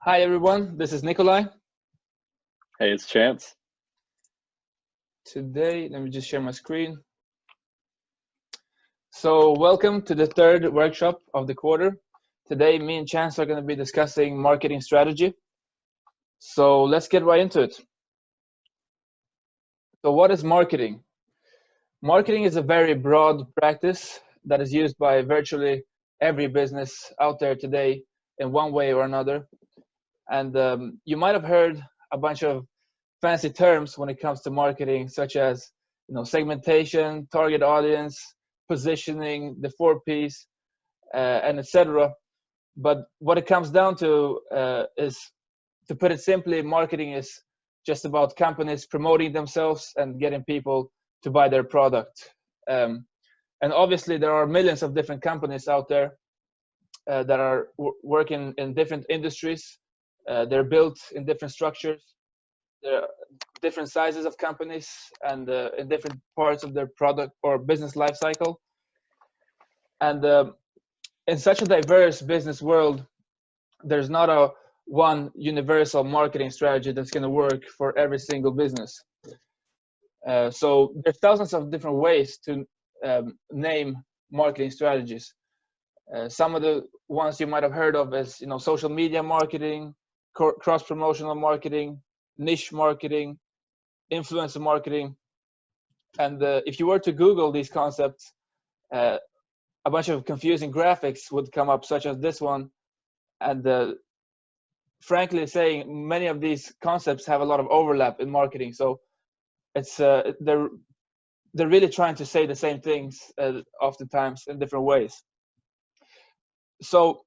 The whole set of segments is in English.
Hi everyone, this is Nikolai. Hey, it's Chance. Today, let me just share my screen. So welcome to the third workshop of the quarter. Today, me and Chance are going to be discussing marketing strategy. So let's get right into it. So what is marketing? Marketing is a very broad practice that is used by virtually every business out there today in one way or another. And you might have heard a bunch of fancy terms when it comes to marketing, such as segmentation, target audience, positioning, the 4Ps, and etc. But what it comes down to is, to put it simply, marketing is just about companies promoting themselves and getting people to buy their product. And obviously, there are millions of different companies out there that are working in different industries. They're built in different structures. There are different sizes of companies and in different parts of their product or business life cycle. And in such a diverse business world, there's not a one universal marketing strategy that's going to work for every single business. So there's thousands of different ways to name marketing strategies. Some of the ones you might have heard of is social media marketing, cross promotional marketing, niche marketing, influencer marketing. And if you were to Google these concepts, a bunch of confusing graphics would come up, such as this one. And frankly saying, many of these concepts have a lot of overlap in marketing. So it's they're really trying to say the same things oftentimes in different ways. So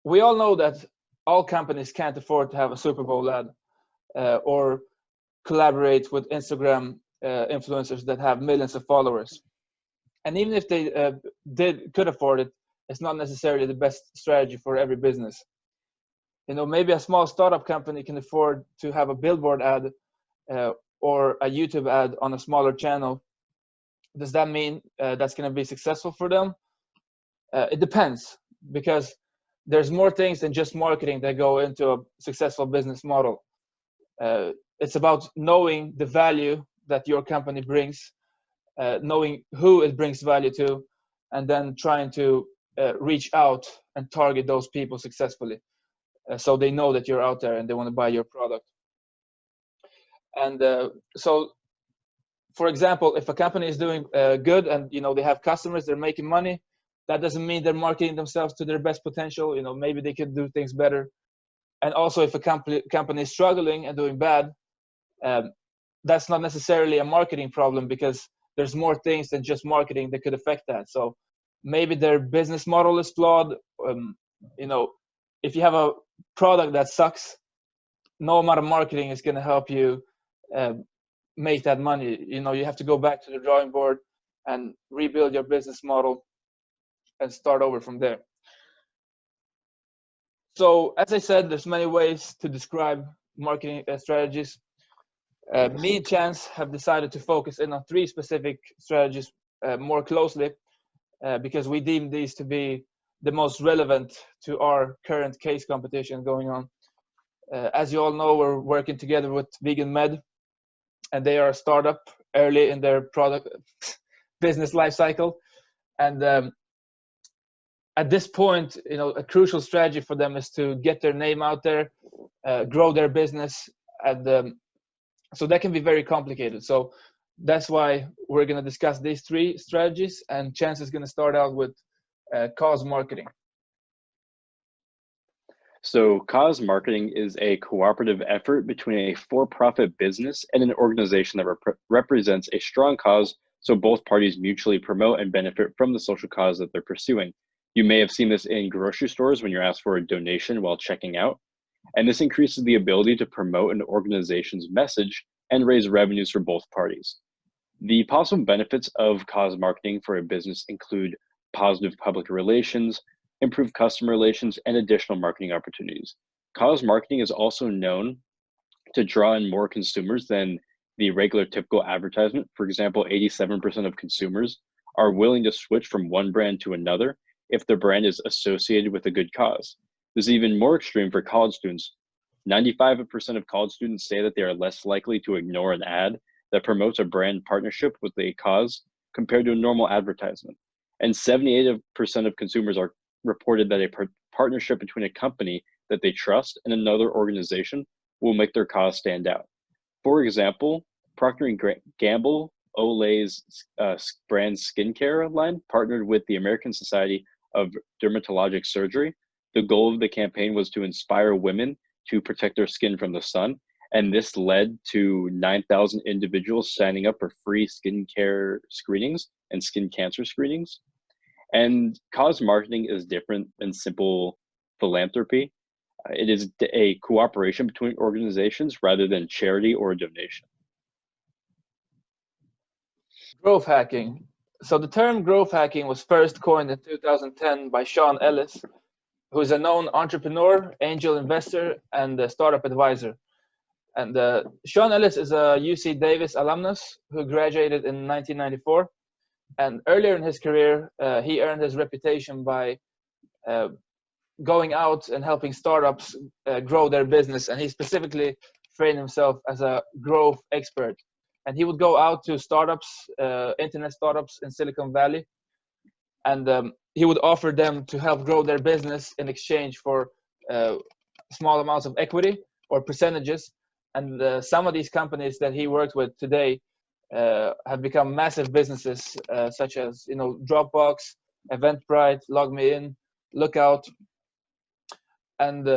we all know that all companies can't afford to have a Super Bowl ad or collaborate with Instagram influencers that have millions of followers. And even if they could afford it, it's not necessarily the best strategy for every business. Maybe a small startup company can afford to have a billboard ad or a YouTube ad on a smaller channel. Does that mean that's going to be successful for them? It depends, because there's more things than just marketing that go into a successful business model. It's about knowing the value that your company brings, knowing who it brings value to, and then trying to reach out and target those people successfully, so they know that you're out there and they want to buy your product. And so, for example, if a company is doing good and they have customers, they're making money, that doesn't mean they're marketing themselves to their best potential. Maybe they could do things better. And also, if a company is struggling and doing bad, that's not necessarily a marketing problem, because there's more things than just marketing that could affect that. So maybe their business model is flawed. If you have a product that sucks, no amount of marketing is going to help you make that money. You have to go back to the drawing board and rebuild your business model and start over from there. So as I said, there's many ways to describe marketing strategies. Me and Chance have decided to focus in on 3 specific strategies more closely, because we deem these to be the most relevant to our current case competition going on. As you all know, we're working together with Vegan Med, and they are a startup early in their product business life cycle. And at this point, a crucial strategy for them is to get their name out there, grow their business, and so that can be very complicated. So that's why we're going to discuss these 3 strategies, and Chance is going to start out with cause marketing. So, cause marketing is a cooperative effort between a for-profit business and an organization that represents a strong cause, so both parties mutually promote and benefit from the social cause that they're pursuing. You may have seen this in grocery stores when you're asked for a donation while checking out, and this increases the ability to promote an organization's message and raise revenues for both parties. The possible benefits of cause marketing for a business include positive public relations, improved customer relations, and additional marketing opportunities. Cause marketing is also known to draw in more consumers than the regular typical advertisement. For example, 87% of consumers are willing to switch from one brand to another if the brand is associated with a good cause. This is even more extreme for college students. 95% of college students say that they are less likely to ignore an ad that promotes a brand partnership with a cause compared to a normal advertisement. And 78% of consumers are reported that a partnership between a company that they trust and another organization will make their cause stand out. For example, Procter & Gamble, Olay's brand skincare line, partnered with the American Society of Dermatologic Surgery. The goal of the campaign was to inspire women to protect their skin from the sun, and this led to 9,000 individuals signing up for free skincare screenings and skin cancer screenings. And cause marketing is different than simple philanthropy. It is a cooperation between organizations rather than charity or donation. Growth hacking. So the term growth hacking was first coined in 2010 by Sean Ellis, who is a known entrepreneur, angel investor, and a startup advisor. And Sean Ellis is a UC Davis alumnus who graduated in 1994. And earlier in his career, he earned his reputation by going out and helping startups grow their business. And he specifically framed himself as a growth expert. And he would go out to startups, internet startups in Silicon Valley, and he would offer them to help grow their business in exchange for small amounts of equity or percentages. And some of these companies that he worked with today have become massive businesses, such as Dropbox, Eventbrite, LogMeIn, Lookout, and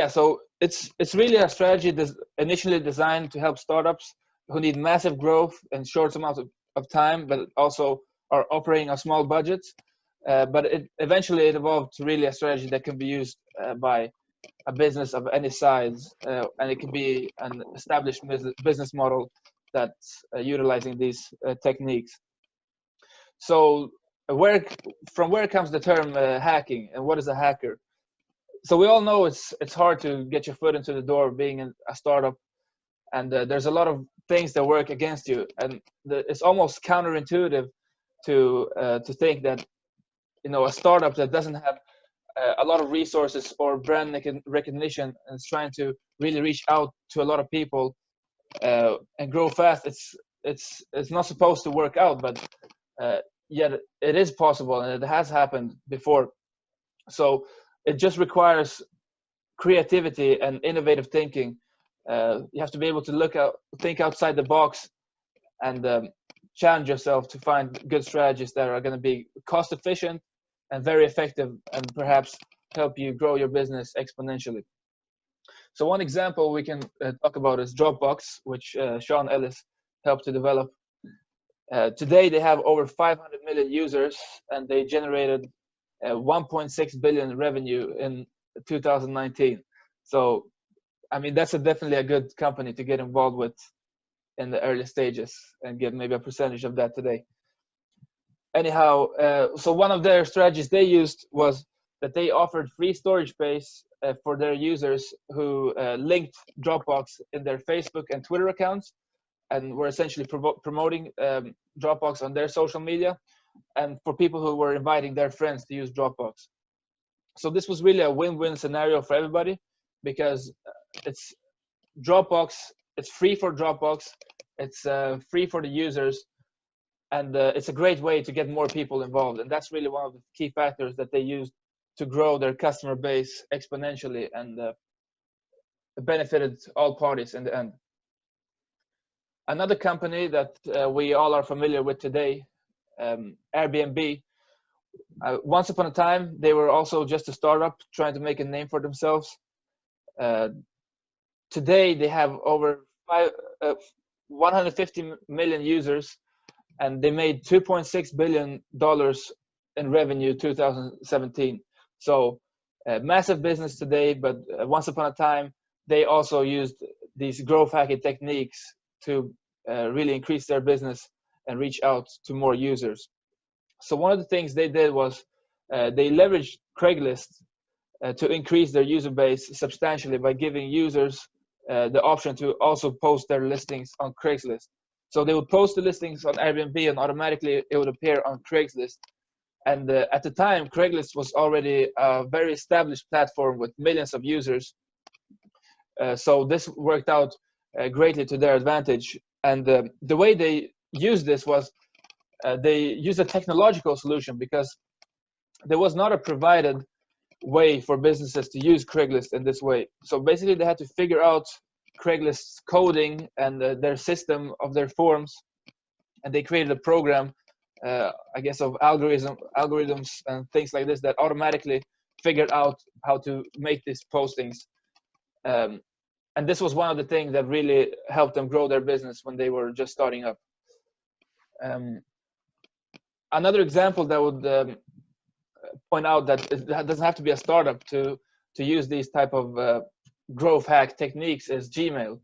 so it's really a strategy that's initially designed to help startups who need massive growth in short amounts of time, but also are operating on small budgets. But eventually it evolved to really a strategy that can be used by a business of any size, and it can be an established business model that's utilizing these techniques. So from where comes the term hacking, and what is a hacker? So we all know it's hard to get your foot into the door being a startup, and there's a lot of things that work against you, and it's almost counterintuitive to think that a startup that doesn't have a lot of resources or brand recognition and is trying to really reach out to a lot of people and grow fast, it's not supposed to work out, but yet it is possible, and it has happened before. So it just requires creativity and innovative thinking. You have to be able to think outside the box, and challenge yourself to find good strategies that are going to be cost efficient and very effective, and perhaps help you grow your business exponentially. So one example we can talk about is Dropbox, which Sean Ellis helped to develop. Today they have over 500 million users, and they generated 1.6 billion revenue in 2019. So I mean, that's definitely a good company to get involved with in the early stages and get maybe a percentage of that today. Anyhow, so one of their strategies they used was that they offered free storage space for their users who linked Dropbox in their Facebook and Twitter accounts, and were essentially promoting Dropbox on their social media, and for people who were inviting their friends to use Dropbox. So this was really a win-win scenario for everybody, because it's Dropbox, it's free for Dropbox, it's free for the users, and it's a great way to get more people involved. And that's really one of the key factors that they use to grow their customer base exponentially, and benefited all parties in the end. Another company that we all are familiar with today, Airbnb. Once upon a time, they were also just a startup trying to make a name for themselves. Today, they have over 150 million users, and they made $2.6 billion in revenue 2017. So massive business today, but once upon a time, they also used these growth hacking techniques to really increase their business and reach out to more users. So one of the things they did was they leveraged Craigslist to increase their user base substantially by giving users the option to also post their listings on Craigslist. So they would post the listings on Airbnb, and automatically it would appear on Craigslist. And at the time, Craigslist was already a very established platform with millions of users. So this worked out greatly to their advantage. And the way they used this was they used a technological solution, because there was not a provided way for businesses to use Craigslist in this way. So basically they had to figure out Craigslist's coding and their system of their forms, and they created a program, I guess, of algorithms and things like this that automatically figured out how to make these postings. And this was one of the things that really helped them grow their business when they were just starting up. Another example that would point out that it doesn't have to be a startup to use these type of growth hack techniques is Gmail.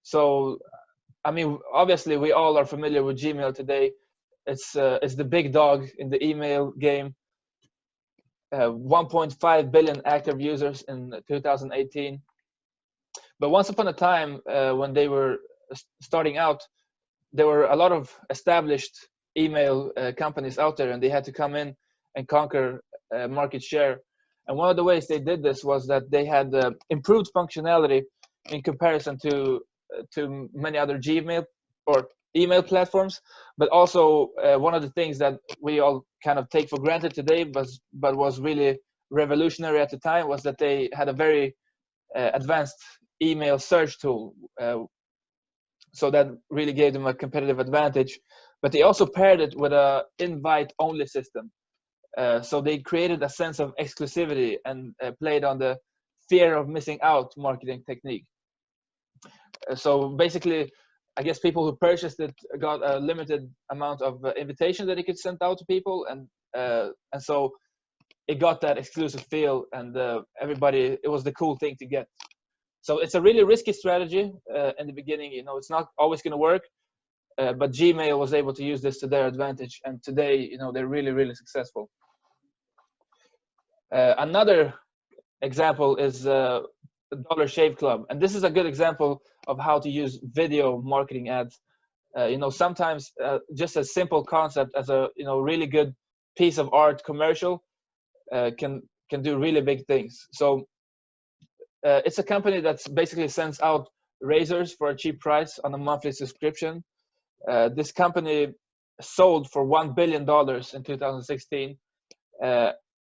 So, I mean, obviously we all are familiar with Gmail today. It's the big dog in the email game. 1.5 billion active users in 2018. But once upon a time, when they were starting out, there were a lot of established email companies out there, and they had to come in and conquer market share. And one of the ways they did this was that they had improved functionality in comparison to many other Gmail or email platforms. But also one of the things that we all kind of take for granted today, but was really revolutionary at the time, was that they had a very advanced email search tool. So that really gave them a competitive advantage. But they also paired it with an invite-only system. So they created a sense of exclusivity and played on the fear of missing out marketing technique. So basically, I guess people who purchased it got a limited amount of invitation that they could send out to people, and so it got that exclusive feel, and everybody, it was the cool thing to get. So it's a really risky strategy in the beginning. You know, it's not always going to work, but Gmail was able to use this to their advantage, and today, you know, they're really, really successful. Another example is Dollar Shave Club, and this is a good example of how to use video marketing ads. You know, sometimes just a simple concept as a, you know, really good piece of art commercial can do really big things. So it's a company that's basically sends out razors for a cheap price on a monthly subscription. This company sold for $1 billion in 2016,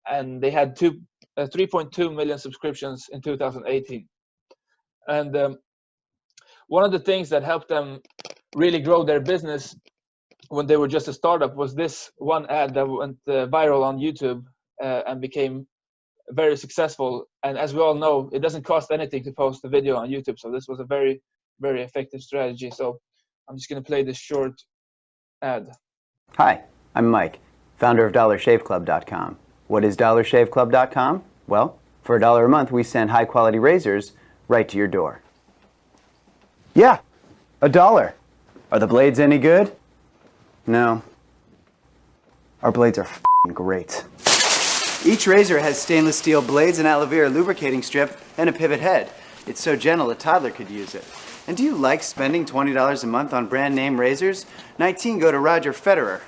and they had 3.2 million subscriptions in 2018. And one of the things that helped them really grow their business when they were just a startup was this one ad that went viral on YouTube and became very successful. And as we all know, it doesn't cost anything to post a video on YouTube. So this was a very, very effective strategy. So I'm just going to play this short ad. Hi, I'm Mike, founder of DollarShaveClub.com. What is DollarShaveClub.com? Well, for $1 a month, we send high-quality razors right to your door. Yeah, $1. Are the blades any good? No. Our blades are f***ing great. Each razor has stainless steel blades, an aloe vera lubricating strip, and a pivot head. It's so gentle a toddler could use it. And do you like spending $20 a month on brand name razors? 19 go to Roger Federer.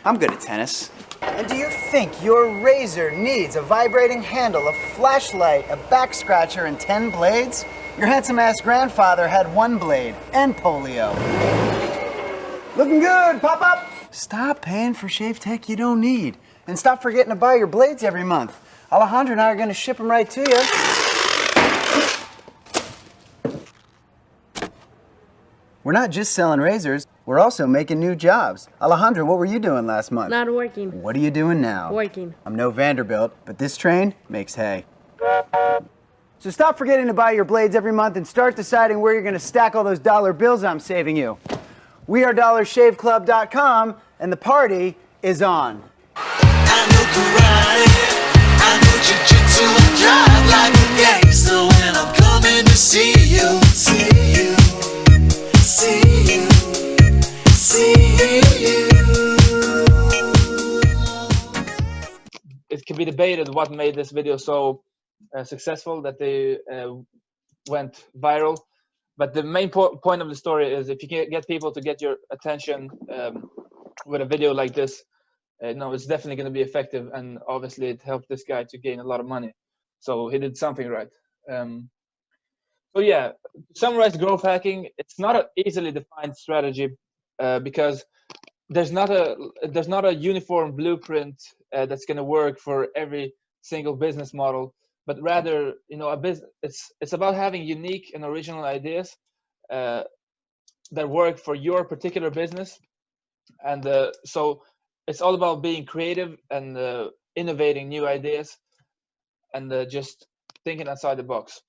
I'm good at tennis. And do you think your razor needs a vibrating handle, a flashlight, a back scratcher, and 10 blades? Your handsome-ass grandfather had 1 blade and polio. Looking good, pop-up! Stop paying for shave tech you don't need. And stop forgetting to buy your blades every month. Alejandro and I are going to ship them right to you. We're not just selling razors, we're also making new jobs. Alejandro, what were you doing last month? Not working. What are you doing now? Working. I'm no Vanderbilt, but this train makes hay. So stop forgetting to buy your blades every month and start deciding where you're going to stack all those dollar bills I'm saving you. We are DollarShaveClub.com, and the party is on. I know karate, I know jiu-jitsu, I drive like a gangster when I'm coming to see you, see you, see you, see you. It can be debated what made this video so successful that they went viral. But the main point of the story is if you can get people to get your attention with a video like this, no, it's definitely going to be effective, and obviously it helped this guy to gain a lot of money. So he did something right. So yeah, to summarize growth hacking, it's not an easily defined strategy because there's not a uniform blueprint that's going to work for every single business model, but rather, a business, it's about having unique and original ideas that work for your particular business. And so it's all about being creative and innovating new ideas and just thinking outside the box.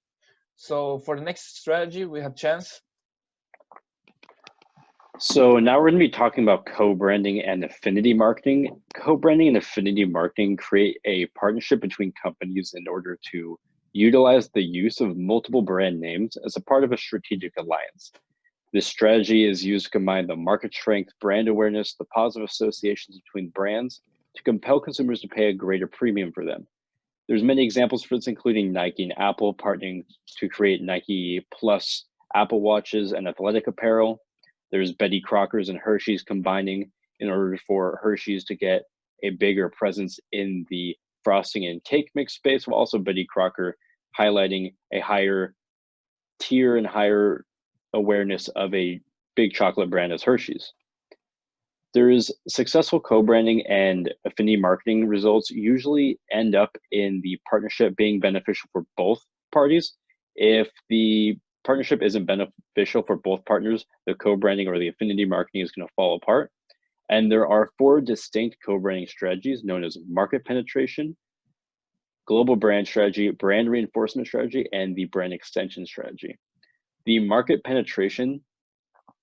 So for the next strategy, we have Chance. So now we're going to be talking about co-branding and affinity marketing. Co-branding and affinity marketing create a partnership between companies in order to utilize the use of multiple brand names as a part of a strategic alliance. This strategy is used to combine the market strength, brand awareness, the positive associations between brands to compel consumers to pay a greater premium for them. There's many examples for this, including Nike and Apple partnering to create Nike Plus Apple Watches and athletic apparel. There's Betty Crocker's and Hershey's combining in order for Hershey's to get a bigger presence in the frosting and cake mix space, while also Betty Crocker highlighting a higher tier and higher awareness of a big chocolate brand as Hershey's. There is successful co-branding and affinity marketing results usually end up in the partnership being beneficial for both parties. If the partnership isn't beneficial for both partners, the co-branding or the affinity marketing is going to fall apart. And there are 4 distinct co-branding strategies known as market penetration, global brand strategy, brand reinforcement strategy, and the brand extension strategy. The market penetration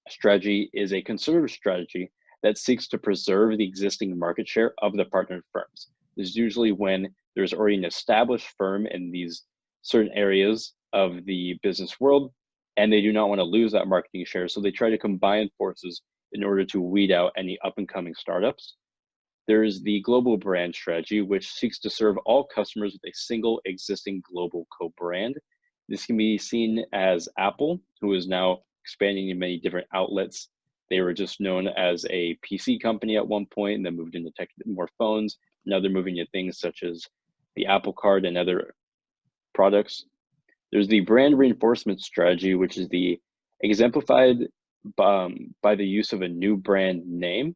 strategy is a conservative strategy that seeks to preserve the existing market share of the partner firms. This is usually when there's already an established firm in these certain areas of the business world, and they do not want to lose that marketing share. So they try to combine forces in order to weed out any up and coming startups. There is the global brand strategy, which seeks to serve all customers with a single existing global co-brand. This can be seen as Apple, who is now expanding in many different outlets. They were just known as a PC company at one point, and then moved into more phones. Now they're moving into things such as the Apple Card and other products. There's the brand reinforcement strategy, which is the exemplified by the use of a new brand name.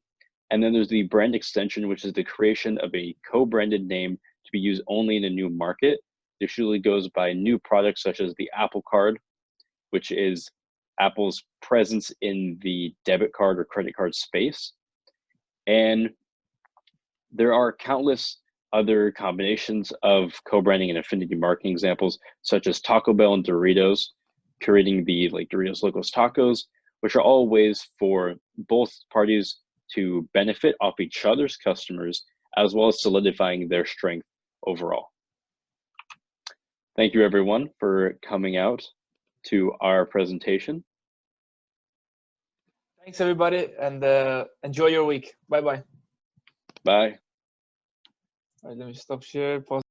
And then there's the brand extension, which is the creation of a co-branded name to be used only in a new market. This usually goes by new products such as the Apple Card, which is Apple's presence in the debit card or credit card space. And there are countless other combinations of co-branding and affinity marketing examples, such as Taco Bell and Doritos, creating the Doritos Locos Tacos, which are all ways for both parties to benefit off each other's customers, as well as solidifying their strength overall. Thank you, everyone, for coming out to our presentation. Thanks, everybody, and enjoy your week. Bye-bye. Bye. All right, let me stop share. Pause.